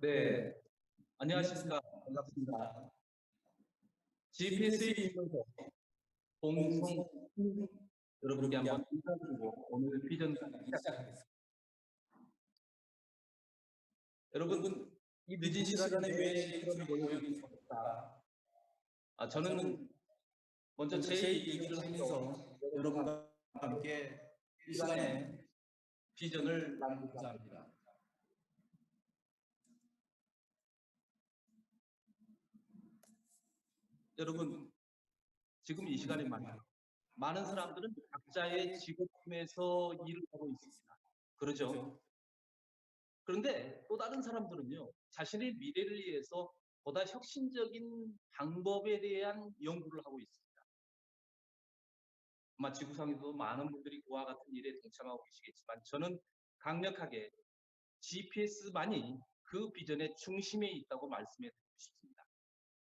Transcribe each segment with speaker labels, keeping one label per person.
Speaker 1: 네,
Speaker 2: 네,
Speaker 1: 안녕하십니까.
Speaker 2: 안녕하십니까.
Speaker 1: 반갑습니다.
Speaker 2: 반갑습니다.
Speaker 1: GPS의
Speaker 2: GPS
Speaker 1: 비밀서 봉성
Speaker 2: 공성
Speaker 1: 여러분께
Speaker 2: 여러분께
Speaker 1: 한번
Speaker 2: 한번
Speaker 1: 인사드리고 오늘 비전 시작하겠습니다.
Speaker 2: 시작하겠습니다.
Speaker 1: 여러분,
Speaker 2: 여러분,
Speaker 1: 이
Speaker 2: 이
Speaker 1: 늦은
Speaker 2: 늦은
Speaker 1: 시간에
Speaker 2: 시간에
Speaker 1: 왜
Speaker 2: 왜
Speaker 1: 이처럼
Speaker 2: 이처럼
Speaker 1: 모여주셨을까?
Speaker 2: 모여주셨을까?
Speaker 1: 저는
Speaker 2: 저는
Speaker 1: 먼저
Speaker 2: 먼저
Speaker 1: 제
Speaker 2: 제
Speaker 1: 얘기를
Speaker 2: 얘기를
Speaker 1: 하면서
Speaker 2: 하면서
Speaker 1: 여러분과
Speaker 2: 여러분과 함께
Speaker 1: 이
Speaker 2: 이
Speaker 1: 시간에
Speaker 2: 시간에
Speaker 1: 비전을
Speaker 2: 비전을
Speaker 1: 나누고자
Speaker 2: 나누고자
Speaker 1: 합니다.
Speaker 2: 합니다.
Speaker 1: 여러분,
Speaker 2: 여러분,
Speaker 1: 지금 이
Speaker 2: 지금 이
Speaker 1: 시간에
Speaker 2: 시간에
Speaker 1: 말이죠. 많은
Speaker 2: 많은
Speaker 1: 사람들은 각자의
Speaker 2: 각자의
Speaker 1: 직업에서 일을 하고 있습니다. 그러죠?
Speaker 2: 그러죠.
Speaker 1: 그런데 또 다른 사람들은요, 자신의 미래를 위해서 보다 혁신적인 방법에 대한 연구를 하고 있습니다. 아마 지구상에도 많은 분들이 그와 같은 일에 동참하고 계시겠지만 저는 강력하게 GPS만이 그 비전의 중심에 있다고 말씀해 드리고 싶습니다.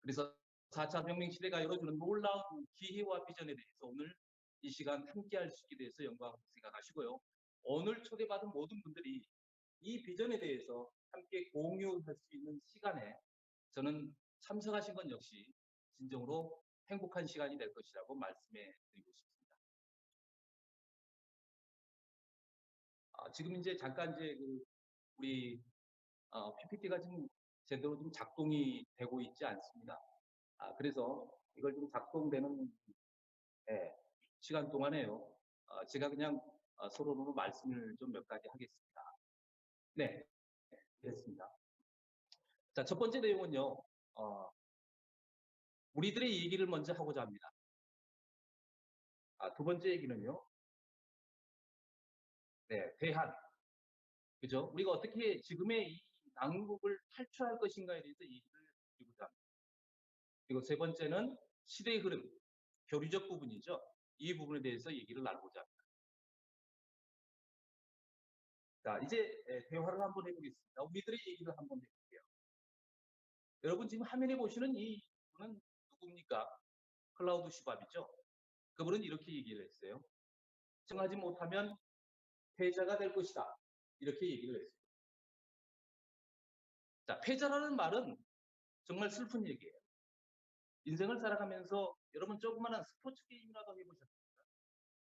Speaker 1: 그래서 4차 혁명 시대가 열어주는 놀라운 기회와 비전에 대해서 오늘 이 시간 함께 할 수 있게 돼서 영광으로 생각하시고요. 오늘 초대받은 모든 분들이 이 비전에 대해서 함께 공유할 수 있는 시간에 저는 참석하신 건 역시 진정으로 행복한 시간이 될 것이라고 말씀해 드리고 싶습니다. 지금 이제 잠깐 이제 우리 PPT가 지금 제대로 좀 작동이 되고 있지 않습니다. 그래서 이걸 좀 작동되는 예, 시간 동안에요. 제가 그냥 서로로 말씀을 좀 몇 가지 하겠습니다. 네, 됐습니다. 자, 첫 번째 내용은요. 우리들의 얘기를 먼저 하고자 합니다. 두 번째 얘기는요. 네, 대한. 그죠? 우리가 어떻게 지금의 이 난국을 탈출할 것인가에 대해서 얘기를 드리고자 합니다. 그리고 세 번째는 시대의 흐름, 교류적 부분이죠. 이 부분에 대해서 얘기를 나누고자 합니다. 자, 이제 대화를 한번 해보겠습니다. 우리들의 얘기를 한번 해볼게요. 여러분 지금 화면에 보시는 이 분은 누굽니까? 클라우드 슈밥이죠. 그분은 이렇게 얘기를 했어요. 정하지 못하면 패자가 될 것이다. 이렇게 얘기를 했어요. 자, 패자라는 말은 정말 슬픈 얘기예요. 인생을 살아가면서 여러분 조그마한 스포츠 게임이라도 해보셨습니까?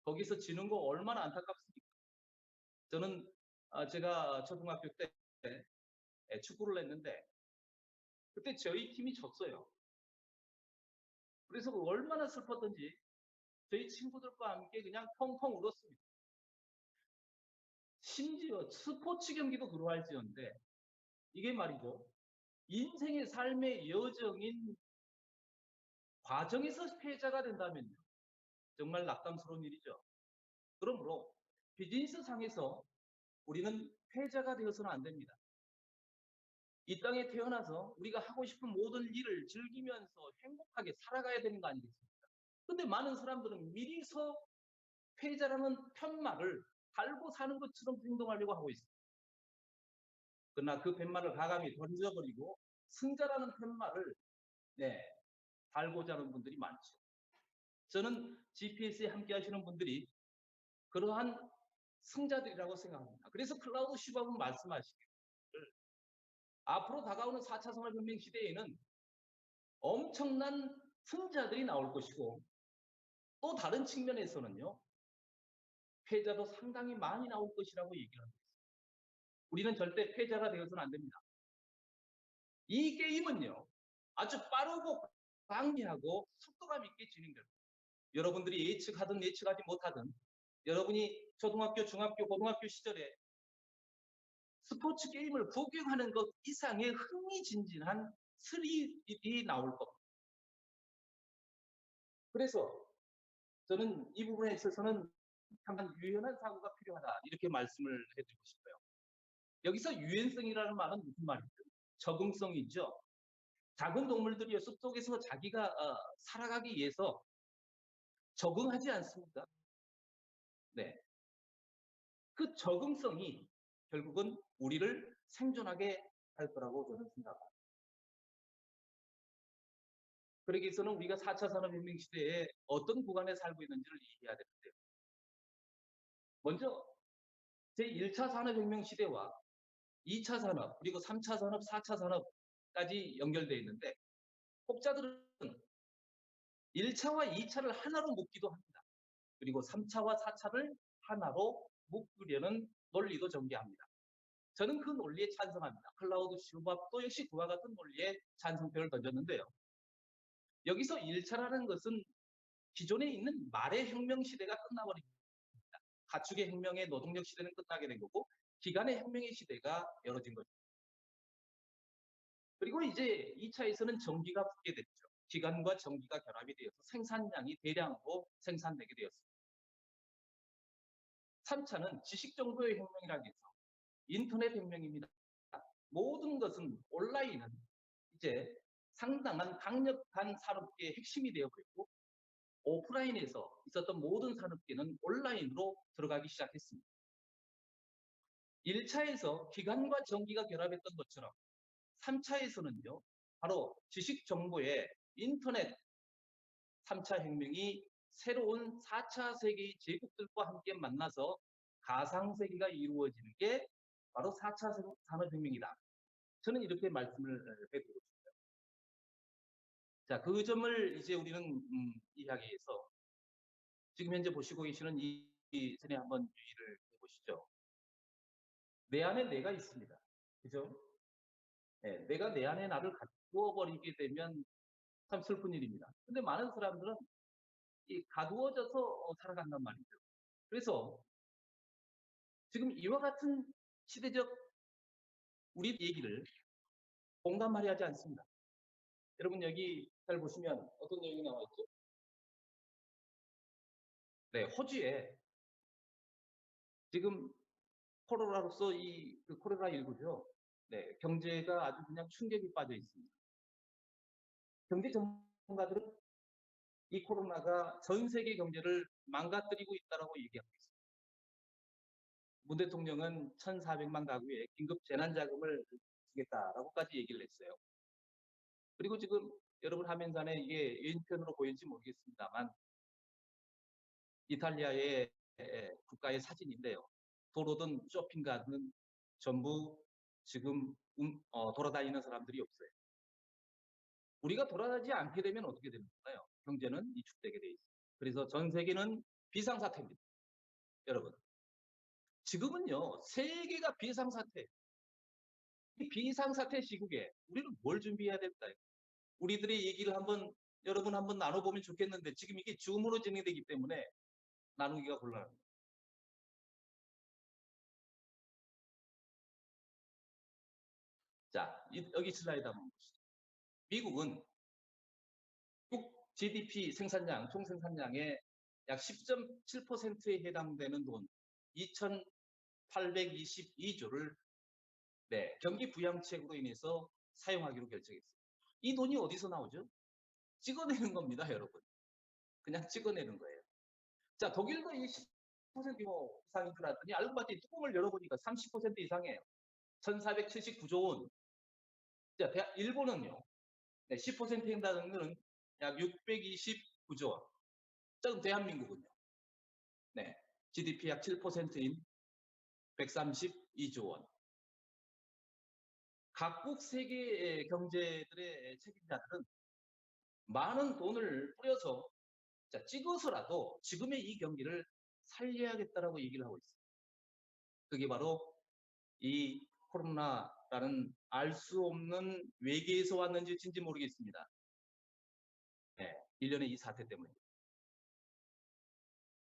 Speaker 1: 거기서 지는 거 얼마나 안타깝습니까? 저는 제가 초등학교 때 축구를 했는데 그때 저희 팀이 졌어요. 그래서 얼마나 슬펐던지 저희 친구들과 함께 그냥 펑펑 울었습니다. 심지어 스포츠 경기도 그러할지언데 이게 말이죠. 인생의 삶의 여정인 과정에서 패자가 된다면요. 정말 낙담스러운 일이죠. 그러므로 비즈니스 상에서 우리는 패자가 되어서는 안 됩니다. 이 땅에 태어나서 우리가 하고 싶은 모든 일을 즐기면서 행복하게 살아가야 되는 거 아니겠습니까? 근데 많은 사람들은 미리서 패자라는 편말을 달고 사는 것처럼 행동하려고 하고 있습니다. 그러나 그 팻말을 과감히 던져버리고 승자라는 팻말을 네, 달고자 하는 분들이 많죠. 저는 GPS에 함께 하시는 분들이 그러한 승자들이라고 생각합니다. 그래서 클라우드 슈밥은 말씀하시기를 앞으로 다가오는 4차 산업혁명 시대에는 엄청난 승자들이 나올 것이고 또 다른 측면에서는요. 패자도 상당히 많이 나올 것이라고 얘기를 합니다. 우리는 절대 패자가 되어서는 안 됩니다. 이 게임은요. 아주 빠르고 방리하고 속도감 있게 진행됩니다. 여러분들이 예측하든 예측하지 못하든 여러분이 초등학교, 중학교, 고등학교 시절에 스포츠 게임을 구경하는 것 이상의 흥미진진한 스릴이 나올 겁니다. 그래서 저는 이 부분에 있어서는 상당히 유연한 사고가 필요하다 이렇게 말씀을 해드리고 싶어요. 여기서 유연성이라는 말은 무슨 말이죠? 적응성이죠. 작은 동물들이요 숲속에서 자기가 살아가기 위해서 적응하지 않습니까? 네, 그 적응성이 결국은 우리를 생존하게 할 거라고 저는 생각합니다. 그러기 위해서는 우리가 4차 산업혁명 시대에 어떤 구간에 살고 있는지를 이해해야 되는데요. 먼저 제1차 산업혁명 시대와 2차 산업, 그리고 3차 산업, 4차 산업까지 연결되어 있는데 혹자들은 1차와 2차를 하나로 묶기도 합니다. 그리고 3차와 4차를 하나로 묶으려는 논리도 전개합니다. 저는 그 논리에 찬성합니다. 클라우드 슈밥도 역시 그와 같은 논리에 찬성표를 던졌는데요. 여기서 1차라는 것은 기존에 있는 말의 혁명 시대가 끝나버립니다. 가축의 혁명의 노동력 시대는 끝나게 된 거고 기간의 혁명의 시대가 열어진 거죠. 그리고 이제 2차에서는 전기가 붙게 됐죠. 기간과 전기가 결합이 되어서 생산량이 대량으로 생산되게 되었습니다. 3차는 지식정보의 혁명이라고 해서 인터넷 혁명입니다. 모든 것은 온라인은 이제 상당한 강력한 산업계의 핵심이 되어버렸고 오프라인에서 있었던 모든 산업계는 온라인으로 들어가기 시작했습니다. 1차에서 기간과 전기가 결합했던 것처럼 3차에서는요. 바로 지식정보의 인터넷 3차 혁명이 새로운 4차 세계의 제국들과 함께 만나서 가상세계가 이루어지는 게 바로 4차 산업혁명이다. 저는 이렇게 말씀을 해드리고 싶어요. 자, 그 점을 이제 우리는 이야기해서 지금 현재 보시고 계시는 이 전에 한번 유의를 해보시죠. 내 안에 내가 있습니다. 그죠? 네, 내가 내 안에 나를 가두어 버리게 되면 참 슬픈 일입니다. 근데 많은 사람들은 이 가두어져서 살아간단 말이죠. 그래서 지금 이와 같은 시대적 우리 얘기를 공감하려 하지 않습니다. 여러분 여기 잘 보시면 어떤 내용이 나와 있죠? 네, 호주에 지금 코로나로서 그 코로나19죠. 네, 경제가 아주 그냥 충격이 빠져 있습니다. 경제 전문가들은 이 코로나가 전 세계 경제를 망가뜨리고 있다고 얘기하고 있습니다. 문 대통령은 1,400만 가구에 긴급 재난자금을 주겠다라고까지 얘기를 했어요. 그리고 지금 여러분 화면상에 이게 왼편으로 보일지 모르겠습니다만 이탈리아의 국가의 사진인데요. 도로든 쇼핑가든 전부 지금 돌아다니는 사람들이 없어요. 우리가 돌아다니지 않게 되면 어떻게 되는 건가요? 경제는 위축되게 돼 있어요. 그래서 전 세계는 비상사태입니다. 여러분. 지금은요, 세계가 비상사태. 이 비상사태 시국에 우리는 뭘 준비해야 될까요? 우리들의 얘기를 여러분 한번 나눠보면 좋겠는데 지금 이게 줌으로 진행되기 때문에 나누기가 곤란합니다. 자, 여기 슬라이드 한번 보시죠. 미국은 미국 GDP 생산량, 총생산량의 약 10.7%에 해당되는 돈 2,822조를 네, 경기 부양책으로 인해서 사용하기로 결정했습니다. 이 돈이 어디서 나오죠? 찍어내는 겁니다, 여러분. 그냥 찍어내는 거예요. 자, 독일도 이 10% 이상인 줄 알았더니 알고 봤더니 뚜껑을 열어보니까 30% 이상이에요. 1,479조 원. 자, 일본은요. 네, 10% 해당하는 것은 약 629조 원. 자, 대한민국은요. 네, GDP 약 7%인 132조 원. 각국 세계의 경제들의 책임자들은 많은 돈을 뿌려서 찍어서라도 지금의 이 경기를 살려야겠다라고 얘기를 하고 있습니다. 그게 바로 이 코로나라는 알 수 없는 외계에서 왔는지인지 모르겠습니다. 네, 일련의 이 사태 때문에.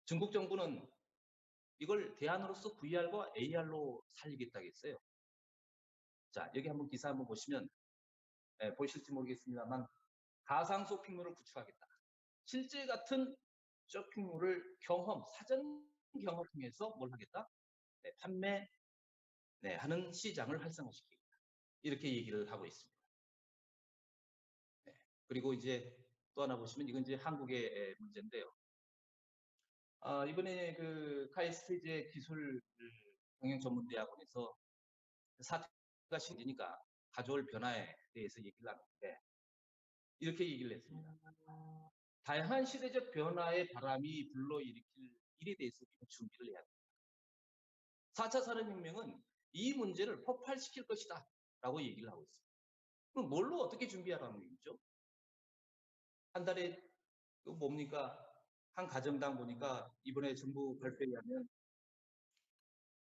Speaker 1: 중국 정부는 이걸 대안으로서 VR과 AR로 살리겠다고 했어요. 자, 여기 한번 기사 한번 보시면 보실지 모르겠습니다만 가상 쇼핑몰을 구축하겠다. 실제 같은 쇼핑몰을 사전 경험 통해서 뭘 하겠다? 네, 판매 하는 시장을 활성화시키겠다. 이렇게 얘기를 하고 있습니다. 네, 그리고 이제 또 하나 보시면 이건 이제 한국의 문제인데요. 이번에 그 카이스트제 기술 경영전문대학원에서 사태가 생기니까 가져올 변화에 대해서 얘기를 하는데 이렇게 얘기를 했습니다. 다양한 시대적 변화의 바람이 불러일으킬 일에 대해서 준비를 해야 합니다. 4차 산업혁명은 이 문제를 폭발시킬 것이다 라고 얘기를 하고 있습니다. 그럼 뭘로 어떻게 준비하라는 얘기죠? 한 달에 그 뭡니까? 한 가정당 보니까 이번에 정부 발표에 의하면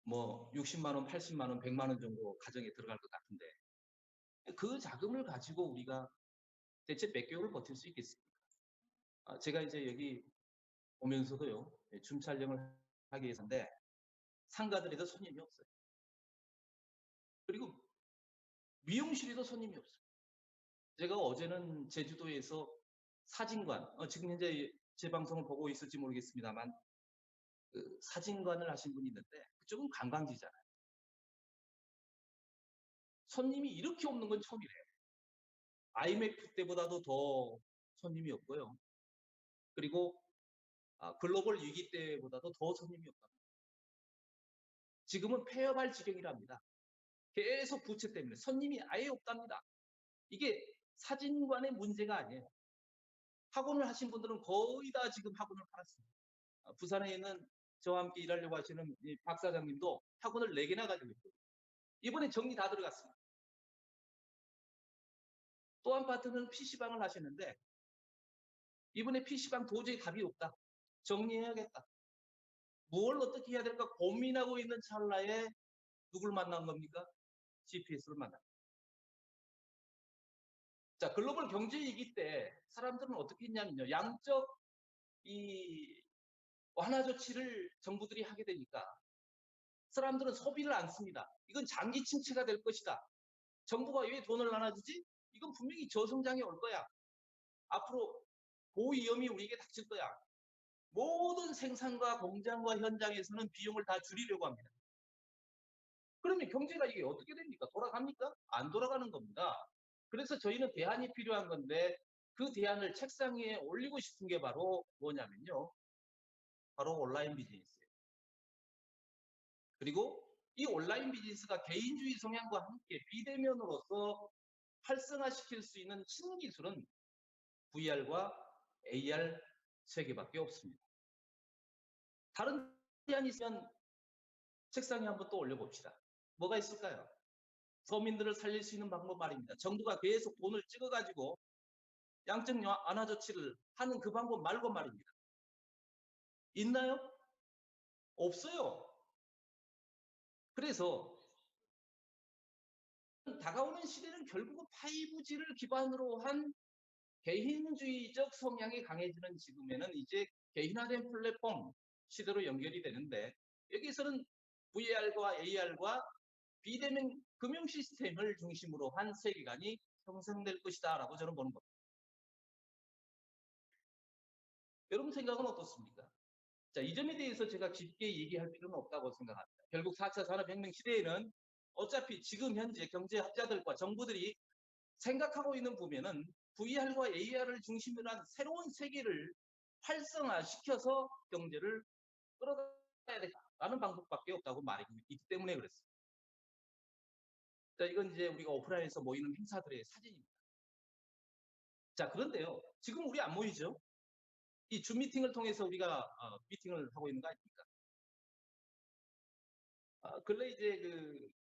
Speaker 1: 뭐 60만 원, 80만 원, 100만 원 정도 가정에 들어갈 것 같은데 그 자금을 가지고 우리가 대체 몇 개월을 버틸 수 있겠습니까? 제가 이제 여기 오면서도요, 줌 촬영을 하기 위해서인데 상가들에도 손님이 없어요. 그리고 미용실에도 손님이 없어요. 제가 어제는 제주도에서 사진관, 지금 현재 제 방송을 보고 있을지 모르겠습니다만 그 사진관을 하신 분이 있는데 그쪽은 관광지잖아요. 손님이 이렇게 없는 건 처음이래요. IMF 때보다도 더 손님이 없고요. 그리고 글로벌 위기 때보다도 더 손님이 없다. 지금은 폐업할 지경이랍니다. 계속 부채 때문에 손님이 아예 없답니다. 이게 사진관의 문제가 아니에요. 학원을 하신 분들은 거의 다 지금 학원을 팔았습니다. 부산에 있는 저와 함께 일하려고 하시는 박 사장님도 학원을 4개나 가지고 있고 이번에 정리 다 들어갔습니다. 또 한 파트는 PC방을 하시는데 이번에 PC방 도저히 답이 없다. 정리해야겠다. 뭘 어떻게 해야 될까 고민하고 있는 찰나에 누굴 만난 겁니까? GPS를 만납니다. 자, 글로벌 경제 위기 때 사람들은 어떻게 했냐면요. 양적 이 완화 조치를 정부들이 하게 되니까 사람들은 소비를 안 씁니다. 이건 장기 침체가 될 것이다. 정부가 왜 돈을 나눠주지? 이건 분명히 저성장이 올 거야. 앞으로 고위험이 우리에게 닥칠 거야. 모든 생산과 공장과 현장에서는 비용을 다 줄이려고 합니다. 그러면 경제가 이게 어떻게 됩니까? 돌아갑니까? 안 돌아가는 겁니다. 그래서 저희는 대안이 필요한 건데 그 대안을 책상 위에 올리고 싶은 게 바로 뭐냐면요. 바로 온라인 비즈니스예요. 그리고 이 온라인 비즈니스가 개인주의 성향과 함께 비대면으로서 활성화시킬 수 있는 신기술은 VR과 AR 세계밖에 없습니다. 다른 대안이 있으면 책상에 한번 또 올려봅시다. 뭐가 있을까요? 서민들을 살릴 수 있는 방법 말입니다. 정부가 계속 돈을 찍어가지고 양적 완화 조치를 하는 그 방법 말고 말입니다. 있나요? 없어요. 그래서 다가오는 시대는 결국은 5G를 기반으로 한 개인주의적 성향이 강해지는 지금에는 이제 개인화된 플랫폼 시대로 연결이 되는데 여기서는 VR과 AR과 비대면 금융 시스템을 중심으로 한 세계관이 형성될 것이다라고 저는 보는 겁니다. 여러분 생각은 어떻습니까? 자, 이 점에 대해서 제가 깊게 얘기할 필요는 없다고 생각합니다. 결국 4차 산업혁명 시대에는 어차피 지금 현재 경제학자들과 정부들이 생각하고 있는 부분은 VR과 AR을 중심으로 한 새로운 세계를 활성화시켜서 경제를 끌어가야 된다는 방법밖에 없다고 말하고 있기 때문에 그렇습니다. 자, 이건 이제 우리가 오프라인에서 모이는 행사들의 사진입니다. 자, 그런데요. 지금 우리 안 모이죠? 이 줌 미팅을 통해서 우리가 미팅을 하고 있는 거 아닙니까? 근래 이제 그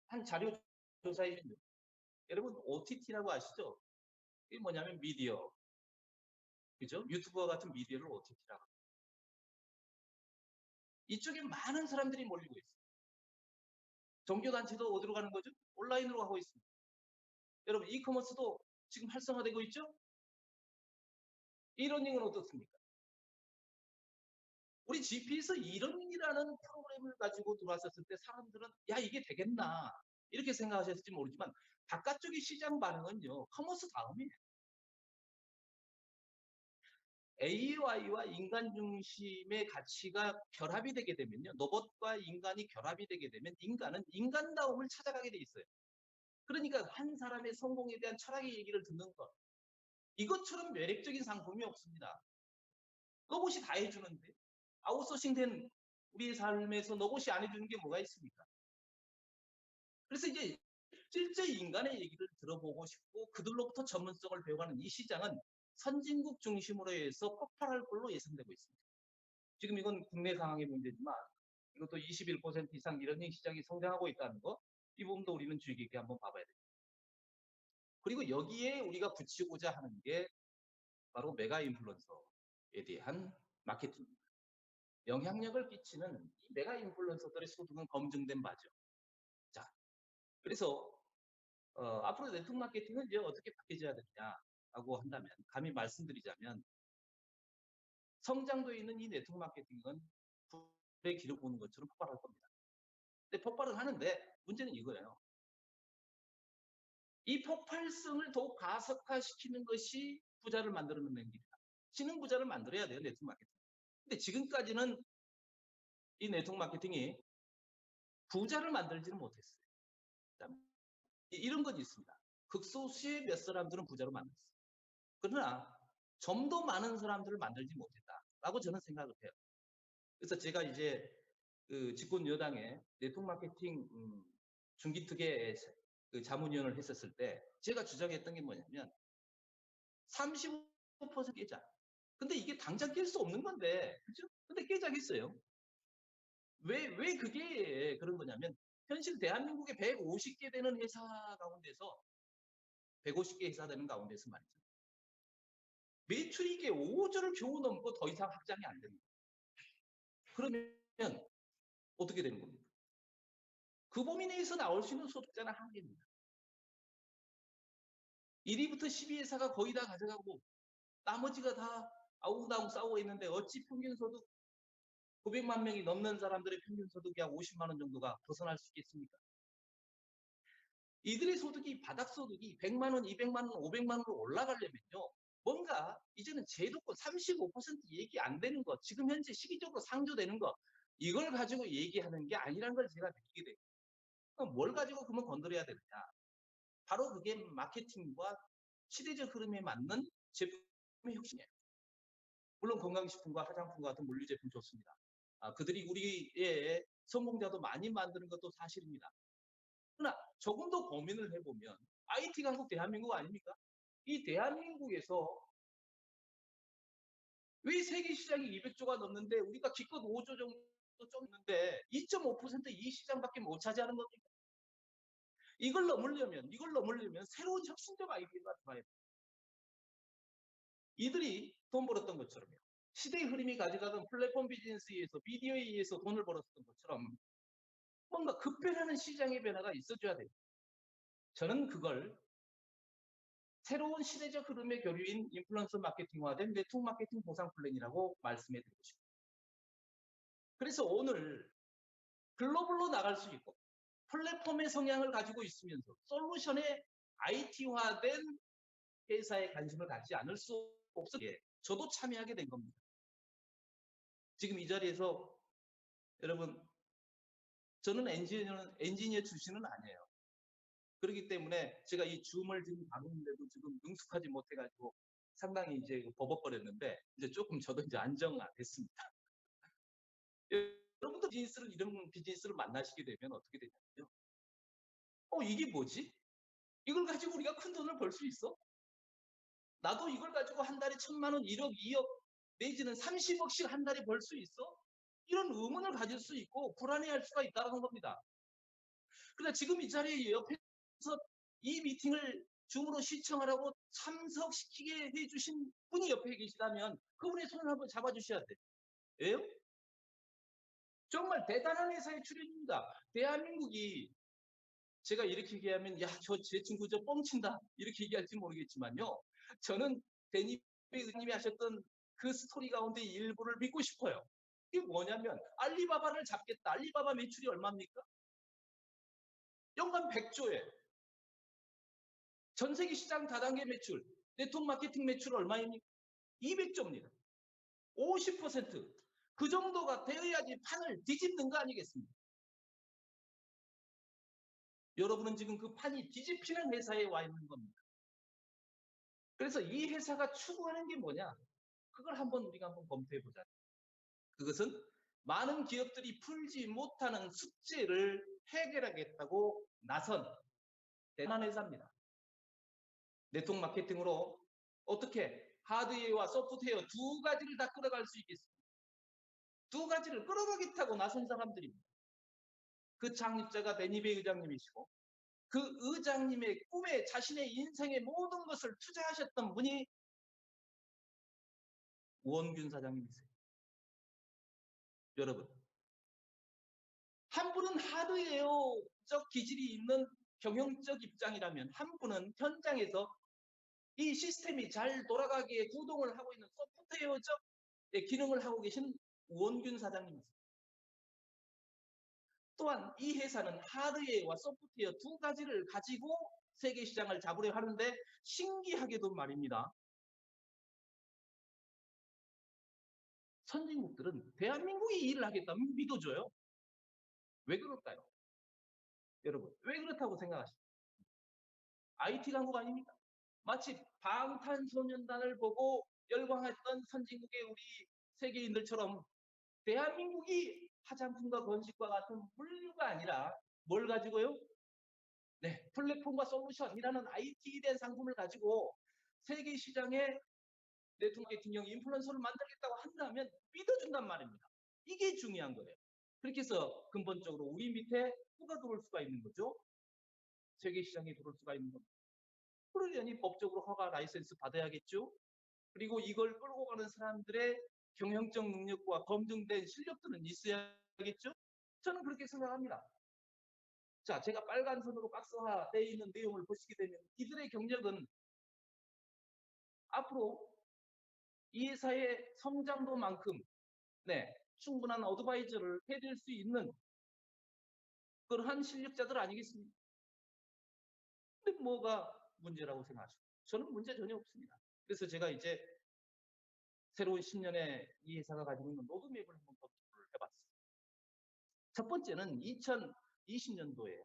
Speaker 1: 한 자료 조사에 여러분 OTT라고 아시죠? 이게 뭐냐면 미디어, 그죠? 유튜브와 같은 미디어를 OTT라고. 이쪽에 많은 사람들이 몰리고 있어요. 종교단체도 어디로 가는 거죠? 온라인으로 가고 있습니다. 여러분 이커머스도 지금 활성화되고 있죠? 이러닝은 어떻습니까? 우리 GP에서 이러닝이라는 프로그램을 가지고 들어왔었을 때 사람들은 야 이게 되겠나 이렇게 생각하셨을지 모르지만 바깥쪽의 시장 반응은요. 커머스 다음에 AI와 인간 중심의 가치가 결합이 되게 되면요. 로봇과 인간이 결합이 되게 되면 인간은 인간다움을 찾아가게 돼 있어요. 그러니까 한 사람의 성공에 대한 철학의 얘기를 듣는 것. 이것처럼 매력적인 상품이 없습니다. 로봇이 다 해주는데 아웃소싱된 우리의 삶에서 로봇이 안 해주는 게 뭐가 있습니까? 그래서 이제 실제 인간의 얘기를 들어보고 싶고 그들로부터 전문성을 배워가는 이 시장은 선진국 중심으로 해서 폭발할 걸로 예상되고 있습니다. 지금 이건 국내 상황의 문제지만 이것도 21% 이상 러닝 시장이 성장하고 있다는 거, 이 부분도 우리는 주의 깊게 한번 봐봐야 됩니다. 그리고 여기에 우리가 붙이고자 하는 게 바로 메가 인플루언서에 대한 마케팅입니다. 영향력을 끼치는 이 메가 인플루언서들의 소득은 검증된 바죠. 자, 그래서 앞으로 네트워크 마케팅은 이제 어떻게 바뀌어야 되느냐라고 한다면, 감히 말씀드리자면 성장도에 있는 이 네트워크 마케팅은 불의 기를 보는 것처럼 폭발할 겁니다. 근데 폭발은 하는데 문제는 이거예요. 이 폭발성을 더욱 가속화시키는 것이 부자를 만들어내는 길이다. 신흥 부자를 만들어야 돼요, 네트워크 마케팅. 근데 지금까지는 이 네트워크 마케팅이 부자를 만들지는 못했어요. 이런 건 있습니다. 극소수의 몇 사람들은 부자로 만들었어요. 그러나 좀 더 많은 사람들을 만들지 못했다라고 저는 생각을 해요. 그래서 제가 이제 그 집권 여당의 네트워크 마케팅 중기특위 그 자문위원을 했었을 때 제가 주장했던 게 뭐냐면 35% 깨자. 근데 이게 당장 깰 수 없는 건데, 그죠? 근데 깨자겠어요. 왜 그게 그런 거냐면, 현실 대한민국에 150개 되는 회사 가운데서, 150개 회사 되는 가운데서 말이죠. 매출이 이게 5조를 겨우 넘고 더 이상 확장이 안 됩니다. 그러면 어떻게 되는 겁니까? 그 범위 내에서 나올 수 있는 소득자는 한계입니다. 1위부터 12회사가 거의 다 가져가고 나머지가 다 아웅다웅 싸우고 있는데 어찌 평균 소득 900만 명이 넘는 사람들의 평균 소득이 약 50만 원 정도가 벗어날 수 있겠습니까? 이들의 소득이 바닥 소득이 100만 원, 200만 원, 500만 원으로 올라가려면요. 뭔가 이제는 제도권 35% 얘기 안 되는 것, 지금 현재 시기적으로 상조되는 것, 이걸 가지고 얘기하는 게 아니라는 걸 제가 느끼게 돼요. 그럼 뭘 가지고 그러면 건드려야 되느냐? 바로 그게 마케팅과 시대적 흐름에 맞는 제품의 혁신이에요. 물론 건강식품과 화장품과 같은 물류 제품 좋습니다. 그들이 우리의 성공자도 많이 만드는 것도 사실입니다. 그러나 조금 더 고민을 해보면 IT 강국 대한민국 아닙니까? 이 대한민국에서 왜 세계 시장이 200조가 넘는데 우리가 기껏 5조 정도 좀 있는데 2.5%이 시장밖에 못 차지하는 겁니까? 이걸 넘으려면 새로운 혁신적 아이디어가 들어야 돼요. 이들이 돈 벌었던 것처럼요. 시대의 흐름이 가져가던 플랫폼 비즈니스에 의해서 미디어에 의해서 돈을 벌었던 것처럼 뭔가 급변하는 시장의 변화가 있어줘야 돼요. 저는 그걸 새로운 시대적 흐름의 교류인 인플루언서 마케팅화된 네트워크 마케팅 보상 플랜이라고 말씀해 드리고 싶습니다. 그래서 오늘 글로벌로 나갈 수 있고 플랫폼의 성향을 가지고 있으면서 솔루션의 IT화된 회사에 관심을 갖지 않을 수 없게 저도 참여하게 된 겁니다. 지금 이 자리에서 여러분, 저는 엔지니어 출신은 아니에요. 그렇기 때문에 제가 이 줌을 지금 다루는데도 지금 능숙하지 못해가지고 상당히 이제 버벅거렸는데 이제 조금 저도 이제 안정화됐습니다. 여러분도 이런 비즈니스를 만나시게 되면 어떻게 되냐면요. 이게 뭐지? 이걸 가지고 우리가 큰 돈을 벌 수 있어? 나도 이걸 가지고 한 달에 1,000만 원, 1억, 2억 내지는 30억씩 한 달에 벌 수 있어? 이런 의문을 가질 수 있고 불안해할 수가 있다는 겁니다. 그러나 지금 이 자리에 옆에서 이 미팅을 줌으로 시청하라고 참석시키게 해주신 분이 옆에 계시다면 그분의 손을 한번 잡아주셔야 돼요. 왜요? 정말 대단한 회사의 출연입니다. 대한민국이 제가 이렇게 얘기하면 제 친구 저 뻥친다 이렇게 얘기할지 모르겠지만요. 저는 대님이 의원님이 하셨던 그 스토리 가운데 일부를 믿고 싶어요. 이게 뭐냐면 알리바바를 잡겠다. 알리바바 매출이 얼마입니까? 연간 100조에 전 세계 시장 다단계 매출, 네트워크 마케팅 매출 얼마입니까? 200조입니다. 50%. 그 정도가 되어야지 판을 뒤집는 거 아니겠습니까? 여러분은 지금 그 판이 뒤집히는 회사에 와 있는 겁니다. 그래서 이 회사가 추구하는 게 뭐냐? 그걸 우리가 한번 검토해 보자. 그것은 많은 기업들이 풀지 못하는 숙제를 해결하겠다고 나선 대단한 회사입니다. 네트워크 마케팅으로 어떻게 하드웨어와 소프트웨어 두 가지를 다 끌어갈 수 있겠습니까? 두 가지를 끌어가겠다고 나선 사람들입니다. 그 창립자가 베니베 의장님이시고 그 의장님의 꿈에 자신의 인생의 모든 것을 투자하셨던 분이 우원균 사장님이세요. 여러분, 한 분은 하드웨어적 기질이 있는 경영적 입장이라면 한 분은 현장에서 이 시스템이 잘 돌아가기에 구동을 하고 있는 소프트웨어적 기능을 하고 계신 우원균 사장님이세요. 또한 이 회사는 하드웨어와 소프트웨어 두 가지를 가지고 세계 시장을 잡으려 하는데 신기하게도 말입니다. 선진국들은 대한민국이 일을 하겠다면 믿어줘요. 왜 그럴까요? 여러분, 왜 그렇다고 생각하십니까? IT 강국 아닙니까? 마치 방탄소년단을 보고 열광했던 선진국의 우리 세계인들처럼 대한민국이 화장품과 건식과 같은 물류가 아니라 뭘 가지고요? 네, 플랫폼과 솔루션이라는 IT에 대한 상품을 가지고 세계 시장에 네트워크 마케팅형 인플루언서를 만들겠다고 한다면 믿어준단 말입니다. 이게 중요한 거예요. 그렇게 해서 근본적으로 우리 밑에 누가 들어올 수가 있는 거죠? 세계 시장에 들어올 수가 있는 겁니다. 그러려니 법적으로 허가 라이센스 받아야겠죠? 그리고 이걸 끌고 가는 사람들의 경영적 능력과 검증된 실력들은 있어야겠죠? 저는 그렇게 생각합니다. 자, 제가 빨간 선으로 박스화되어 있는 내용을 보시게 되면 이들의 경력은 앞으로 이 회사의 성장도만큼 충분한 어드바이저를 해줄 수 있는 그러한 실력자들 아니겠습니까? 근데 뭐가 문제라고 생각하십니까? 저는 문제 전혀 없습니다. 그래서 제가 이제 새로운 10년에 이 회사가 가지고 있는 로드맵을 한번 검토를 해봤습니다. 첫 번째는 2020년도에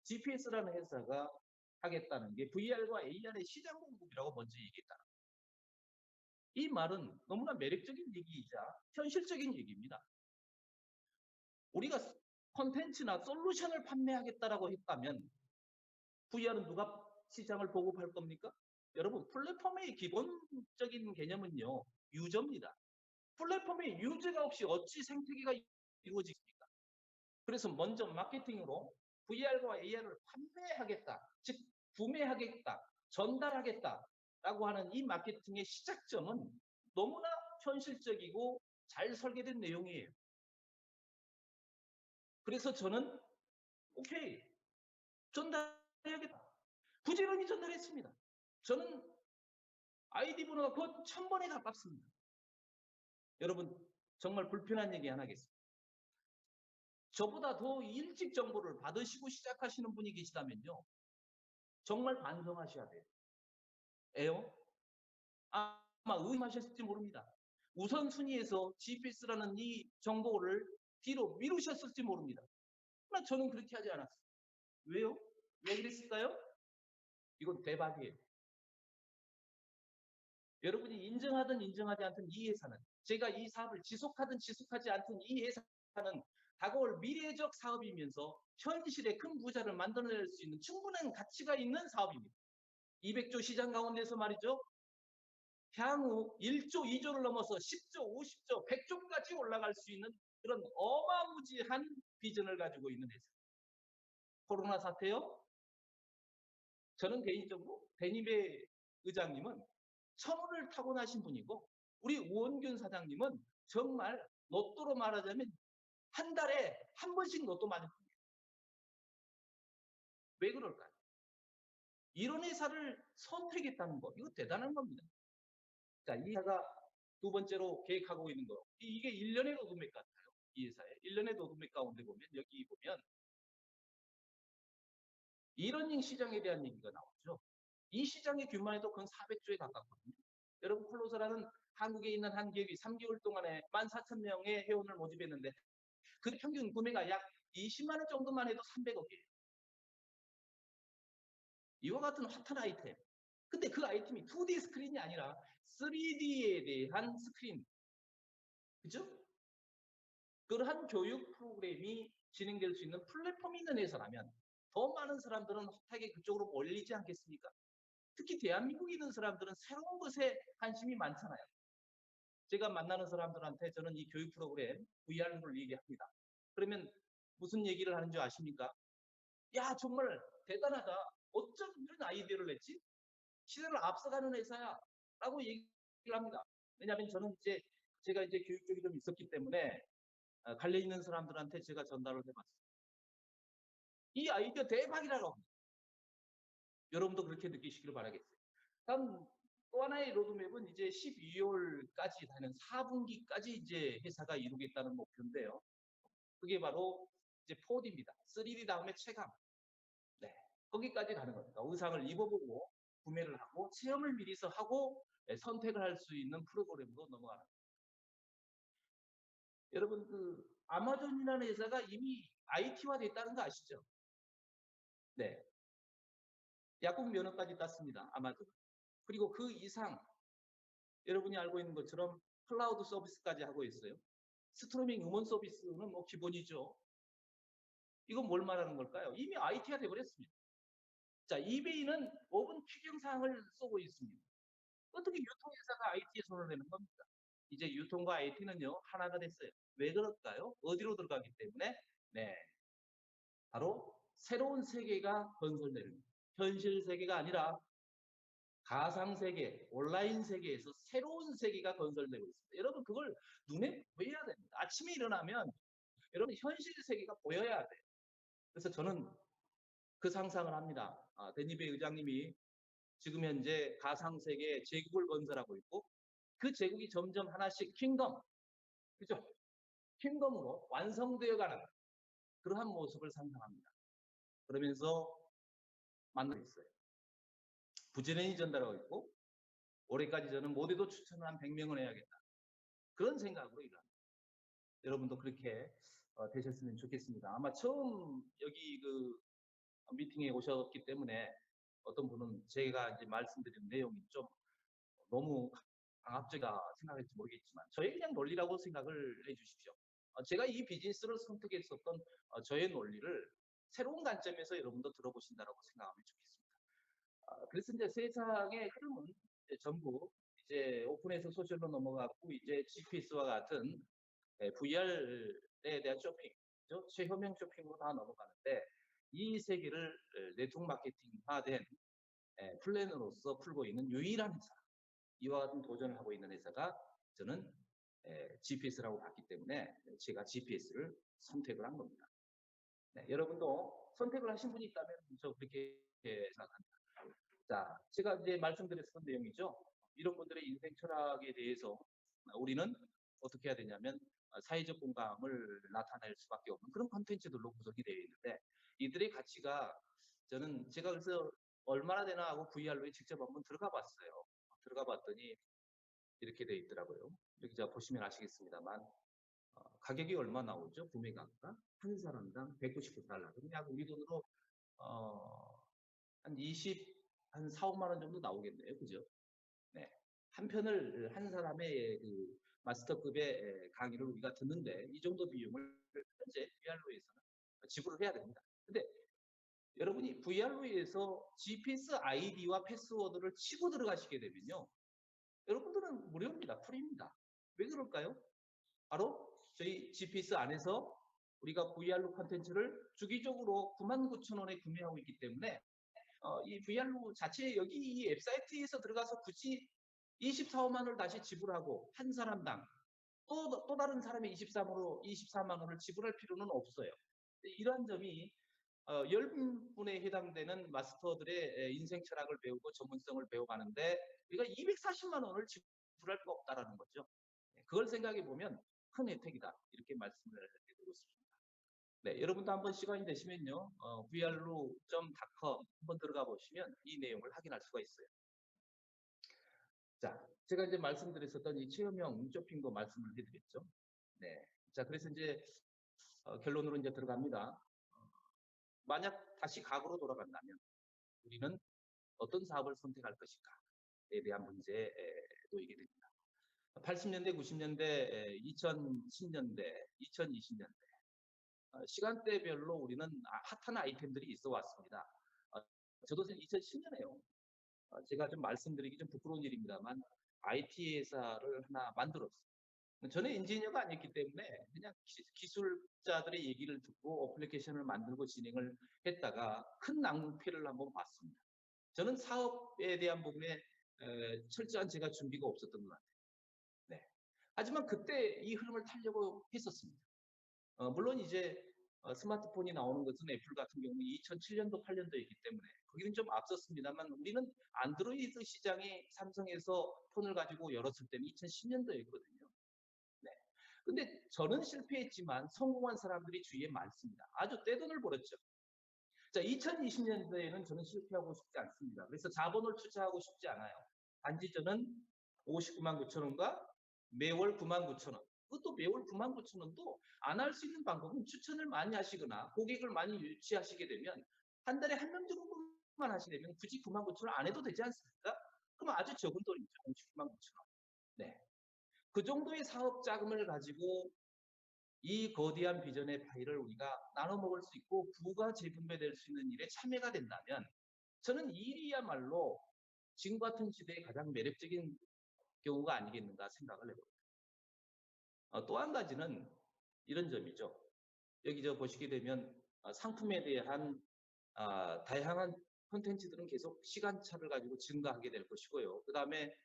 Speaker 1: GPS라는 회사가 하겠다는 게 VR과 AR의 시장 공급이라고 먼저 얘기했다. 이 말은 너무나 매력적인 얘기이자 현실적인 얘기입니다. 우리가 콘텐츠나 솔루션을 판매하겠다라고 했다면 VR은 누가 시장을 보급할 겁니까? 여러분, 플랫폼의 기본적인 개념은요, 유저입니다. 플랫폼의 유저가 없이 어찌 생태계가 이루어지겠습니까? 그래서 먼저 마케팅으로 VR과 AR을 판매하겠다, 즉 구매하겠다, 전달하겠다라고 하는 이 마케팅의 시작점은 너무나 현실적이고 잘 설계된 내용이에요. 그래서 저는 오케이, 전달해야겠다. 부지런히 전달했습니다. 저는 아이디 번호가 곧 1000번에 가깝습니다. 여러분, 정말 불편한 얘기 하나 하겠습니다. 저보다 더 일찍 정보를 받으시고 시작하시는 분이 계시다면요. 정말 반성하셔야 돼요. 에요? 아마 의심하셨을지 모릅니다. 우선순위에서 GPS라는 이 정보를 뒤로 미루셨을지 모릅니다. 그러나 저는 그렇게 하지 않았어요. 왜요? 왜 그랬을까요? 이건 대박이에요. 여러분이 인정하든 인정하지 않든 이 회사는, 제가 이 사업을 지속하든 지속하지 않든 이 회사는 다가올 미래적 사업이면서 현실의 큰 부자를 만들어낼 수 있는 충분한 가치가 있는 사업입니다. 200조 시장 가운데서 말이죠. 향후 1조, 2조를 넘어서 10조, 50조, 100조까지 올라갈 수 있는 그런 어마무지한 비전을 가지고 있는 회사. 코로나 사태요. 저는 개인적으로 베니베 의장님은 천운을 타고나신 분이고 우리 우원균 사장님은 정말 로또로 말하자면 한 달에 한 번씩 로또 맞은 분이에요. 왜 그럴까요? 이런 회사를 선택했다는 거, 이거 대단한 겁니다. 자, 이 회사가 두 번째로 계획하고 있는 거, 이게 1년의 로드맵 같아요. 이 회사의 1년의 로드맵 가운데 보면 여기 보면 이러닝 시장에 대한 얘기가 나오죠. 이 시장의 규모만 해도 건 400조에 가깝거든요. 여러분, 클로저라는 한국에 있는 한 기업이 3개월 동안에 14,000명의 회원을 모집했는데 그 평균 구매가 약 20만 원 정도만 해도 300억이에요. 이와 같은 핫한 아이템. 근데 그 아이템이 2D 스크린이 아니라 3D에 대한 스크린. 그죠? 그러한 교육 프로그램이 진행될 수 있는 플랫폼이 있는 회사라면 더 많은 사람들은 핫하게 그쪽으로 몰리지 않겠습니까? 특히 대한민국에 있는 사람들은 새로운 것에 관심이 많잖아요. 제가 만나는 사람들한테 저는 이 교육 프로그램 VR를 얘기합니다. 그러면 무슨 얘기를 하는 줄 아십니까? 야, 정말 대단하다. 어쩜 이런 아이디어를 냈지? 시대를 앞서가는 회사야. 라고 얘기를 합니다. 왜냐하면 저는 이제 제가 이제 교육 쪽이 좀 있었기 때문에 관련 있는 사람들한테 제가 전달을 해봤어요. 이 아이디어 대박이라고. 여러분도 그렇게 느끼시기를 바라겠어요. 다음 또 하나의 로드맵은 이제 12월까지 되는 4분기까지 이제 회사가 이루겠다는 목표인데요. 그게 바로 이제 4D입니다. 3D 다음에 체감. 네. 거기까지 가는 겁니다. 의상을 입어보고 구매를 하고 체험을 미리서 하고 선택을 할 수 있는 프로그램으로 넘어가는 거예요. 여러분 그 아마존이라는 회사가 이미 IT화 됐다는 거 아시죠? 네. 약국 면허까지 땄습니다. 아마존. 그리고 그 이상 여러분이 알고 있는 것처럼 클라우드 서비스까지 하고 있어요. 스트리밍 음원 서비스는 뭐 기본이죠. 이건 뭘 말하는 걸까요? 이미 IT가 돼버렸습니다. 자, 이베이는 5분 추경사항을 쏘고 있습니다. 어떻게 유통회사가 IT에 손을 내는 겁니까? 이제 유통과 IT는요, 하나가 됐어요. 왜 그럴까요? 어디로 들어가기 때문에? 네. 바로 새로운 세계가 건설되는, 현실 세계가 아니라 가상 세계, 온라인 세계에서 새로운 세계가 건설되고 있습니다. 여러분, 그걸 눈에 보여야 됩니다. 아침에 일어나면 여러분, 현실 세계가 보여야 돼요. 그래서 저는 그 상상을 합니다. 데니베 의장님이 지금 현재 가상 세계에 제국을 건설하고 있고 그 제국이 점점 하나씩 킹덤, 그죠? 킹덤으로 완성되어 가는 그러한 모습을 상상합니다. 그러면서 만나고 있어요. 부지런히 전달하고 있고 올해까지 저는 모두도 추천을 한 100명을 해야겠다. 그런 생각으로 일합니다. 여러분도 그렇게 되셨으면 좋겠습니다. 아마 처음 여기 그 미팅에 오셨기 때문에 어떤 분은 제가 이제 말씀드린 내용이 좀 너무 강압적이다 생각할지 모르겠지만 저의 그냥 논리라고 생각을 해주십시오. 제가 이 비즈니스를 선택했었던 저의 논리를 새로운 관점에서 여러분도 들어보신다고 생각하면 좋겠습니다. 그래서 이제 세상의 흐름은 이제 전부 이제 오픈에서 소셜로 넘어갔고 이제 GPS와 같은 VR에 대한 쇼핑, 최효명 쇼핑으로 다 넘어가는데 이 세계를 네트워크 마케팅화된 플랜으로서 풀고 있는 유일한 회사, 이와 같은 도전을 하고 있는 회사가 저는 GPS라고 봤기 때문에 제가 GPS를 선택을 한 겁니다. 네, 여러분도 선택을 하신 분이 있다면 저 그렇게 생각합니다. 자, 제가 이제 말씀드렸던 내용이죠. 이런 분들의 인생 철학에 대해서 우리는 어떻게 해야 되냐면 사회적 공감을 나타낼 수밖에 없는 그런 컨텐츠들로 구성이 되어 있는데 이들의 가치가 저는 제가 그래서 얼마나 되나 하고 VR로에 직접 한번 들어가 봤어요. 들어가 봤더니 이렇게 되어 있더라고요. 여기 자 보시면 아시겠습니다만 가격이 얼마 나오죠? 구매가가 한 사람당 199달러. 그냥 우리 돈으로 한 20, 한 4, 5만 원 정도 나오겠네요. 그죠? 네. 한 편을 한 사람의 그 마스터급의 강의를 우리가 듣는데 이 정도 비용을 현재 VR로에서는 지불을 해야 됩니다. 근데 여러분이 VR로에서 GPS 아이디와 패스워드를 치고 들어가시게 되면요. 여러분들은 무료입니다. 프리입니다. 왜 그럴까요? 바로 저희 GPS 안에서 우리가 VR로 콘텐츠를 주기적으로 99,000원에 구매하고 있기 때문에 이 VR로 자체 여기 이 웹사이트에서 들어가서 굳이 24만 원을 다시 지불하고 한 사람당 또 다른 사람이 24만 원을 지불할 필요는 없어요. 이러한 점이 10분에 해당되는 마스터들의 인생 철학을 배우고 전문성을 배워가는데 우리가 240만 원을 지불할 거 없다라는 거죠. 그걸 생각해 보면 큰 혜택이다. 이렇게 말씀을 드리고 싶습니다. 네, 여러분도 한번 시간이 되시면요. vr로.com 한번 들어가 보시면 이 내용을 확인할 수가 있어요. 자, 제가 이제 말씀드렸었던 이 체험형 쇼핑도 말씀을 해드렸죠. 네. 자, 그래서 이제 결론으로 이제 들어갑니다. 만약 다시 과거로 돌아간다면 우리는 어떤 사업을 선택할 것인가에 대한 문제에 놓이게 됩니다. 80년대, 90년대, 2010년대, 2020년대 시간대별로 우리는 핫한 아이템들이 있어 왔습니다. 저도 2010년에요. 제가 좀 말씀드리기 좀 부끄러운 일입니다만 IT 회사를 하나 만들었어요. 저는 엔지니어가 아니었기 때문에 그냥 기술자들의 얘기를 듣고 어플리케이션을 만들고 진행을 했다가 큰 낭패를 한번 봤습니다. 저는 사업에 대한 부분에 철저한 제가 준비가 없었던 것 같아요. 네. 하지만 그때 이 흐름을 타려고 했었습니다. 물론 이제 스마트폰이 나오는 것은 애플 같은 경우는 2007년도, 8년도이기 때문에 거기는 좀 앞섰습니다만 우리는 안드로이드 시장이 삼성에서 폰을 가지고 열었을 때는 2010년도였거든요. 네. 근데 저는 실패했지만 성공한 사람들이 주위에 많습니다. 아주 떼돈을 벌었죠. 자, 2020년도에는 저는 실패하고 싶지 않습니다. 그래서 자본을 투자하고 싶지 않아요. 단지 저는 59만 9천 원과 매월 9만 9천 원. 그것도 매월 9만 9천 원도 안 할 수 있는 방법은 추천을 많이 하시거나 고객을 많이 유치하시게 되면 한 달에 한 명 정도만 하시려면 굳이 9만 9천 원 안 해도 되지 않습니까? 그럼 아주 적은 돈이죠. 59만 9천 원. 네. 그 정도의 사업 자금을 가지고 이 거대한 비전의 파이를 우리가 나눠 먹을 수 있고 부가 재분배될 수 있는 일에 참여가 된다면 저는 이 일이야말로 지금 같은 시대에 가장 매력적인 경우가 아니겠는가 생각을 해봅니다. 또 한 가지는 이런 점이죠. 여기 보시게 되면 상품에 대한 다양한 콘텐츠들은 계속 시간차를 가지고 증가하게 될 것이고요. 그 다음에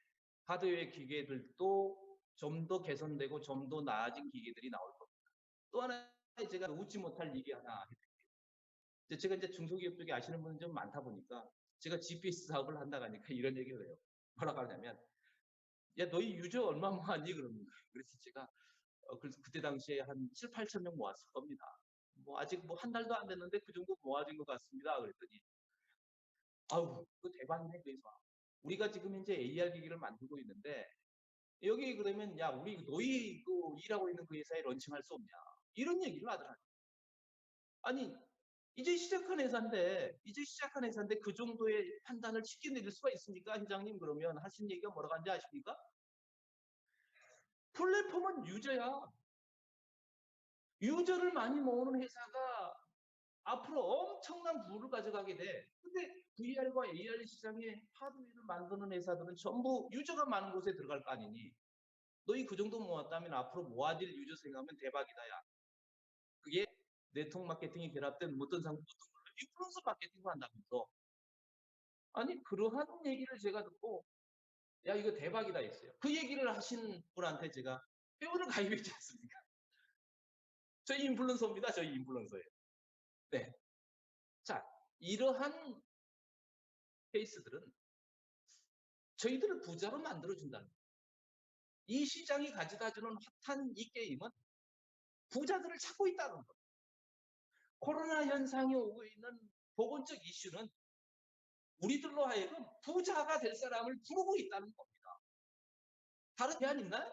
Speaker 1: 하드웨어 기계들도 좀 더 개선되고 좀 더 나아진 기계들이 나올 겁니다. 또 하나 제가 웃지 못할 얘기 하나 해드릴게요. 제가 이제 중소기업 쪽에 아시는 분은 좀 많다 보니까 제가 GPS 사업을 한다고 하니까 이런 얘기를 해요. 뭐라고 하냐면 야 너희 유저 얼마 모았니? 그러는 거예요. 그래서 제가 그래서 그때 당시에 한 7, 8천 명 모았을 겁니다. 뭐 아직 뭐 한 달도 안 됐는데 그 정도 모아진 것 같습니다. 그랬더니 아우 그 대박이네 그래서 우리가 지금 이제 AR 기기를 만들고 있는데 여기 그러면 야 우리 너희 그 일하고 있는 그 회사에 런칭할 수 없냐 이런 얘기를 하더라고요. 아니 이제 시작한 회사인데 그 정도의 판단을 쉽게 내릴 수가 있습니까? 회장님 그러면 하신 얘기가 뭐라고 하는지 아십니까? 플랫폼은 유저야. 유저를 많이 모으는 회사가 앞으로 엄청난 부를 가져가게 돼. 근데 VR과 AR 시장에 하드웨어를 만드는 회사들은 전부 유저가 많은 곳에 들어갈 거 아니니. 너희 그 정도 모았다면 앞으로 모아질 유저 생각하면 대박이다, 야. 그게 네트워크 마케팅이 결합된 어떤 상품, 어떤 걸로 인플루언서 마케팅을 한다면서. 아니, 그러한 얘기를 제가 듣고, 야, 이거 대박이다 했어요. 그 얘기를 하신 분한테 제가 회원을 가입했지 않습니까? 저희 인플루언서입니다, 저희 인플루언서예요. 네. 자, 이러한 케이스들은 저희들을 부자로 만들어준다는 거예요. 이 시장이 가져다주는 핫한 이 게임은 부자들을 찾고 있다는 거예요. 코로나 현상이 오고 있는 보건적 이슈는 우리들로 하여금 부자가 될 사람을 부르고 있다는 겁니다. 다른 대안 있나요?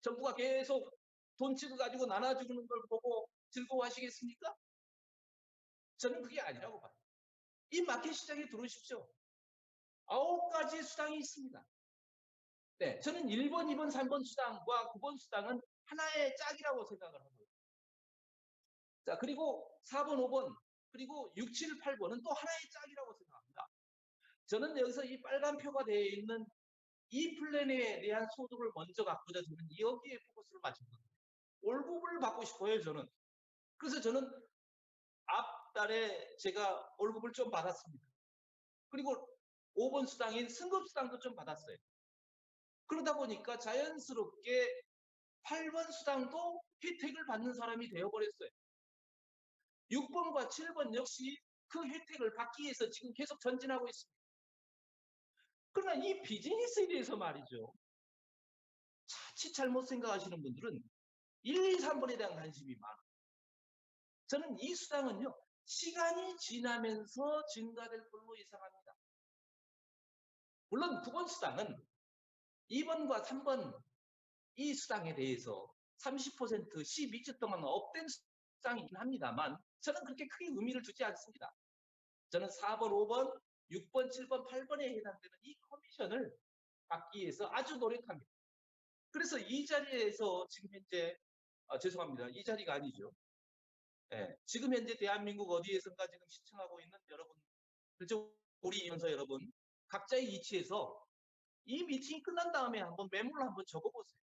Speaker 1: 정부가 계속 돈치고 가지고 나눠주는 걸 보고 즐거워하시겠습니까? 저는 그게 아니라고 봐요. 이 마켓 시장에 들어오십시오. 9가지 수당이 있습니다. 네, 저는 1번, 2번, 3번 수당과 9번 수당은 하나의 짝이라고 생각을 하고요. 자, 그리고 4번, 5번, 그리고 6, 7, 8번은 또 하나의 짝이라고 생각합니다. 저는 여기서 이 빨간 표가 되어 있는 이 플랜에 대한 소득을 먼저 갖고자 저는 여기에 포커스를 맞췄거든요. 월급을 받고 싶어요, 저는. 그래서 저는 앞달에 제가 월급을 좀 받았습니다. 그리고 5번 수당인 승급 수당도 좀 받았어요. 그러다 보니까 자연스럽게 8번 수당도 혜택을 받는 사람이 되어버렸어요. 6번과 7번 역시 그 혜택을 받기 위해서 지금 계속 전진하고 있습니다. 그러나 이 비즈니스에 대해서 말이죠. 자칫 잘못 생각하시는 분들은 1, 2, 3번에 대한 관심이 많아요. 저는 이 수당은요. 시간이 지나면서 증가될 걸로 예상합니다. 물론 9번 수당은 2번과 3번 이 수당에 대해서 30% 12주 동안 업된 수당이긴 합니다만 저는 그렇게 크게 의미를 두지 않습니다. 저는 4번, 5번, 6번, 7번, 8번에 해당되는 이 커미션을 받기 위해서 아주 노력합니다. 그래서 이 자리에서 지금 현재 죄송합니다. 이 자리가 아니죠. 예, 지금 현재 대한민국 어디에선가 지금 시청하고 있는 여러분, 그렇죠? 우리 연서 여러분, 각자의 위치에서 이 미팅이 끝난 다음에 한번 메모를 한번 적어보세요.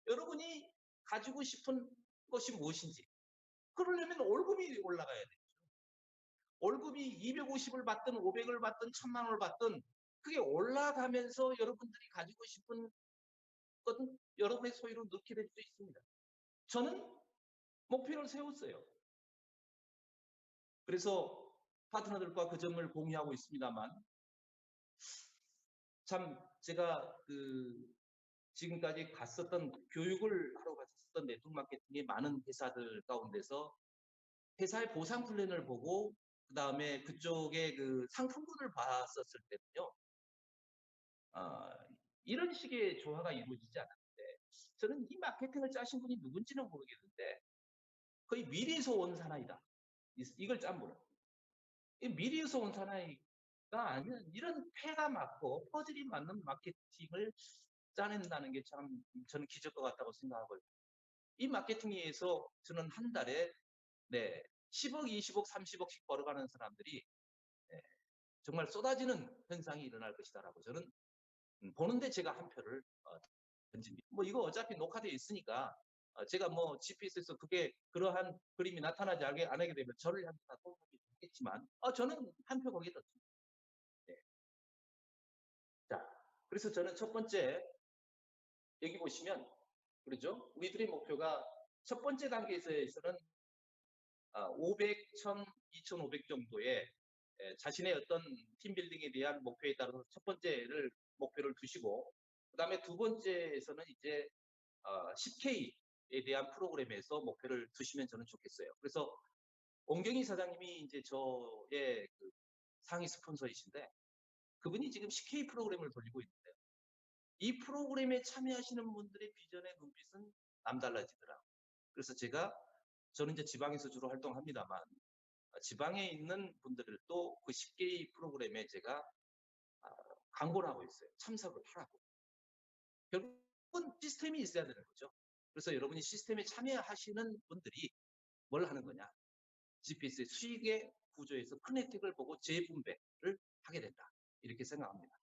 Speaker 1: 여러분이 가지고 싶은 것이 무엇인지. 그러려면 월급이 올라가야 돼요. 월급이 250을 받든 500을 받든 1000만 원을 받든 그게 올라가면서 여러분들이 가지고 싶은 것은 여러분의 소유로 넣게 될 수 있습니다. 저는 목표를 세웠어요. 그래서 파트너들과 그 점을 공유하고 있습니다만 참 제가 지금까지 갔었던 교육을 하러 갔었던 네트워크 마케팅의 많은 회사들 가운데서 회사의 보상 플랜을 보고 그다음에 그쪽의 그 상품군을 봤었을 때는요. 아, 이런 식의 조화가 이루어지지 않았는데 저는 이 마케팅을 짜신 분이 누군지는 모르겠는데 거의 미리에서 온 사나이다. 이걸 짠 분은. 이 미리에서 온 사나이가 아니면 이런 패가 맞고 퍼즐이 맞는 마케팅을 짜낸다는 게 참 저는 기적과 같다고 생각하고요. 이 마케팅에서 저는 한 달에 네, 10억, 20억, 30억씩 벌어가는 사람들이 네, 정말 쏟아지는 현상이 일어날 것이다라고 저는 보는데 제가 한 표를 던집니다. 뭐 이거 어차피 녹화되어 있으니까 제가 뭐 GPS에서 그게 그러한 그림이 나타나지 안 하게 되면 저를 향해 다 통합이 되겠지만 저는 한 표 거기에 떴습니다. 네. 자, 그래서 저는 첫 번째 여기 보시면 그렇죠? 우리들의 목표가 첫 번째 단계에서는 500, 1000, 2500 정도의 자신의 어떤 팀빌딩에 대한 목표에 따라서 첫 번째를 목표를 두시고 그다음에 두 번째에서는 이제 10K에 대한 프로그램에서 목표를 두시면 저는 좋겠어요. 그래서 원경희 사장님이 이제 저의 그 상위 스폰서이신데 그분이 지금 10K 프로그램을 돌리고 있는데요. 이 프로그램에 참여하시는 분들의 비전의 눈빛은 남달라지더라고요. 그래서 저는 이제 지방에서 주로 활동합니다만 지방에 있는 분들도 그 10K 프로그램에 제가 광고를 하고 있어요. 참석을 하라고. 결국은 시스템이 있어야 되는 거죠. 그래서 여러분이 시스템에 참여하시는 분들이 뭘 하는 거냐. GPS의 수익의 구조에서 큰 혜택을 보고 재분배를 하게 된다. 이렇게 생각합니다.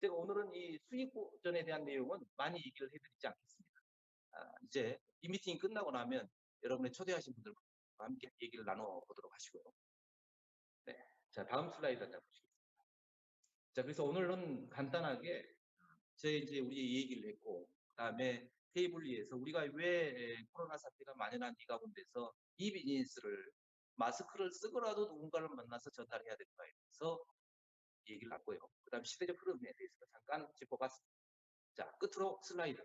Speaker 1: 제가 오늘은 이 수익 보전에 대한 내용은 많이 얘기를 해드리지 않겠습니다. 이제 이 미팅이 끝나고 나면 여러분의 초대하신 분들과 함께 얘기를 나눠보도록 하시고요. 네. 자, 다음 슬라이드 한번 보시겠습니다. 자, 그래서 오늘은 간단하게 이제 우리 얘기를 했고, 그다음에 테이블 위에서 우리가 왜 코로나 사태가 만연한 이 가운데서 이 비즈니스를 마스크를 쓰고라도 누군가를 만나서 전달해야 될까에 대해서 얘기를 했고요. 그다음 시대적 흐름에 대해서 잠깐 짚어봤습니다. 자, 끝으로 슬라이드.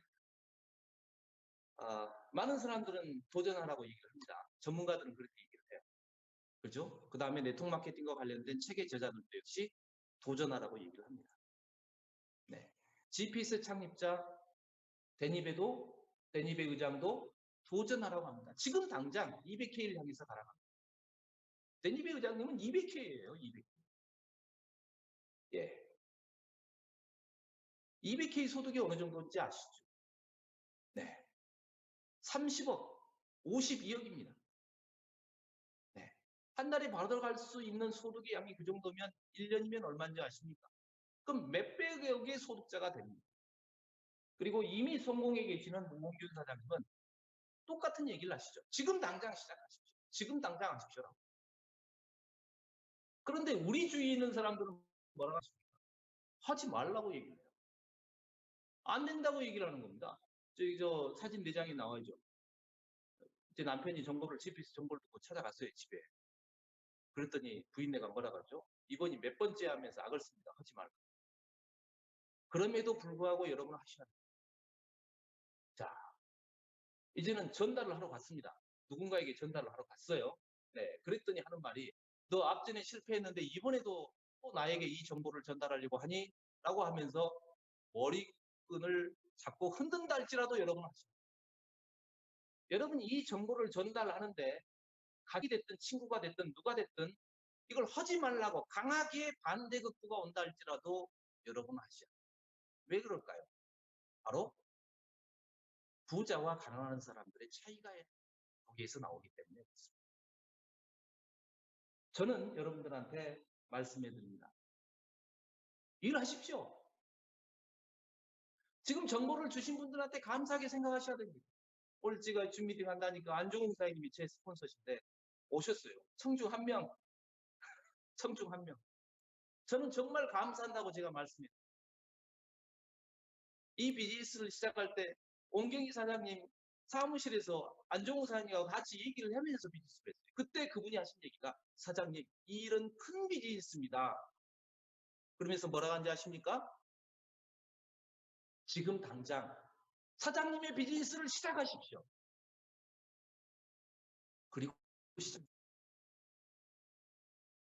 Speaker 1: 많은 사람들은 도전하라고 얘기를 합니다. 전문가들은 그렇게 얘기를 해요. 그죠? 그 다음에 네트워크 마케팅과 관련된 책의 저자들도 역시 도전하라고 얘기를 합니다. 네. GPS 창립자 데니베 의장도 도전하라고 합니다. 지금 당장 200K를 향해서 가라갑니다. 데니베 의장님은 200K예요. 200K. 예. 200K 소득이 어느 정도인지 아시죠? 네. 30억, 52억입니다. 네. 한 달에 받아갈 수 있는 소득의 양이 그 정도면 1년이면 얼마인지 아십니까? 그럼 몇백억의 소득자가 됩니다. 그리고 이미 성공해 계시는 문홍균 사장님은 똑같은 얘기를 하시죠. 지금 당장 시작하십시오. 지금 당장 하십시오라고. 그런데 우리 주위에 있는 사람들은 뭐라고 하십니까? 하지 말라고 얘기를 해요. 안 된다고 얘기를 하는 겁니다. 저 사진 4장이 나와있죠. 제 남편이 GPS 정보를 듣고 찾아갔어요, 집에. 그랬더니 부인네가 뭐라 그러죠? 이번이 몇 번째 하면서 악을 씁니다. 하지 말고. 그럼에도 불구하고 여러분은 하셔야 돼요. 자, 이제는 전달을 하러 갔습니다. 누군가에게 전달을 하러 갔어요. 네, 그랬더니 하는 말이 너 앞전에 실패했는데 이번에도 또 나에게 이 정보를 전달하려고 하니? 라고 하면서 머리끈을 잡고 흔든다 할지라도 여러분 하십시오. 여러분이 이 정보를 전달하는데 각이 됐든 친구가 됐든 누가 됐든 이걸 하지 말라고 강하게 반대극부가 온다 할지라도 여러분 하셔야 돼요. 왜 그럴까요? 바로 부자와 가난한 사람들의 차이가 거기에서 나오기 때문에 그렇습니다. 저는 여러분들한테 말씀해 드립니다. 일하십시오. 지금 정보를 주신 분들한테 감사하게 생각하셔야 됩니다. 오늘 제가 줌미팅 한다니까 안종훈 사장님이 제 스폰서신데 오셨어요. 청중 한 명, 청중 한 명. 저는 정말 감사한다고 제가 말씀드립니다. 이 비즈니스를 시작할 때 온경희 사장님 사무실에서 안종훈 사장님과 같이 얘기를 하면서 비즈니스를 했어요. 그때 그분이 하신 얘기가 사장님 이 일은 큰 비즈니스입니다. 그러면서 뭐라고 하는지 아십니까? 지금 당장 사장님의 비즈니스를 시작하십시오. 그리고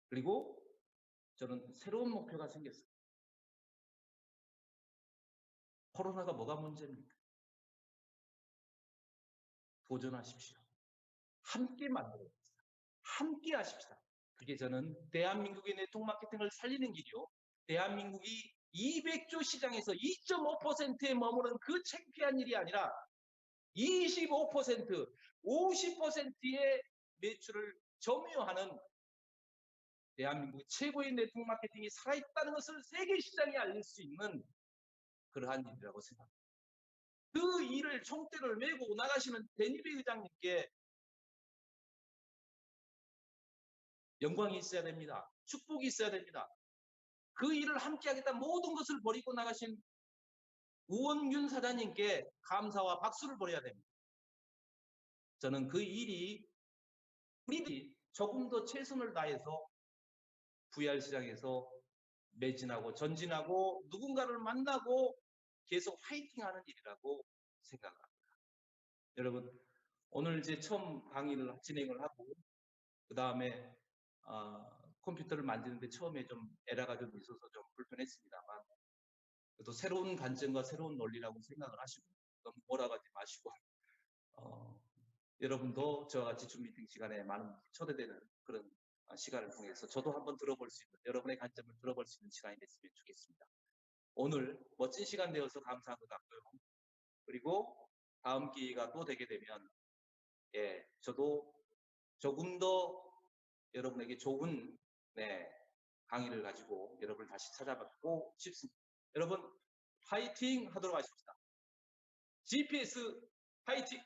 Speaker 1: 그리고 저는 새로운 목표가 생겼어요. 코로나가 뭐가 문제입니까? 도전하십시오. 함께 만들어봅시다. 함께 하십시다. 그게 저는 대한민국의 네트워크 마케팅을 살리는 길이요. 대한민국이 200조 시장에서 2.5%에 머무는 그 창피한 일이 아니라 25%, 50%의 매출을 점유하는 대한민국 최고의 네트워크 마케팅이 살아있다는 것을 세계 시장에 알릴 수 있는 그러한 일이라고 생각합니다. 그 일을 총대를 메고 나가시는 데니비 의장님께 영광이 있어야 됩니다. 축복이 있어야 됩니다. 그 일을 함께 하겠다 모든 것을 버리고 나가신 우원균 사장님께 감사와 박수를 보내야 됩니다. 저는 그 일이 우리들이 조금 더 최선을 다해서 VR 시장에서 매진하고 전진하고 누군가를 만나고 계속 화이팅하는 일이라고 생각합니다. 여러분 오늘 이제 처음 강의를 진행을 하고 그 다음에 컴퓨터를 만지는데 처음에 좀 에러가 좀 있어서 좀 불편했습니다만 또 새로운 관점과 새로운 논리라고 생각을 하시고 너무 몰아가지 마시고 여러분도 저와 같이 줌 미팅 시간에 많은 초대되는 그런 시간을 통해서 저도 한번 들어볼 수 있는 여러분의 관점을 들어볼 수 있는 시간이 됐으면 좋겠습니다. 오늘 멋진 시간 되어서 감사한 것 같고요. 그리고 다음 기회가 또 되게 되면 저도 조금 더 여러분에게 좋은 강의를 가지고 여러분을 다시 찾아뵙고 싶습니다. 여러분 파이팅 하도록 하십시다. GPS 파이팅!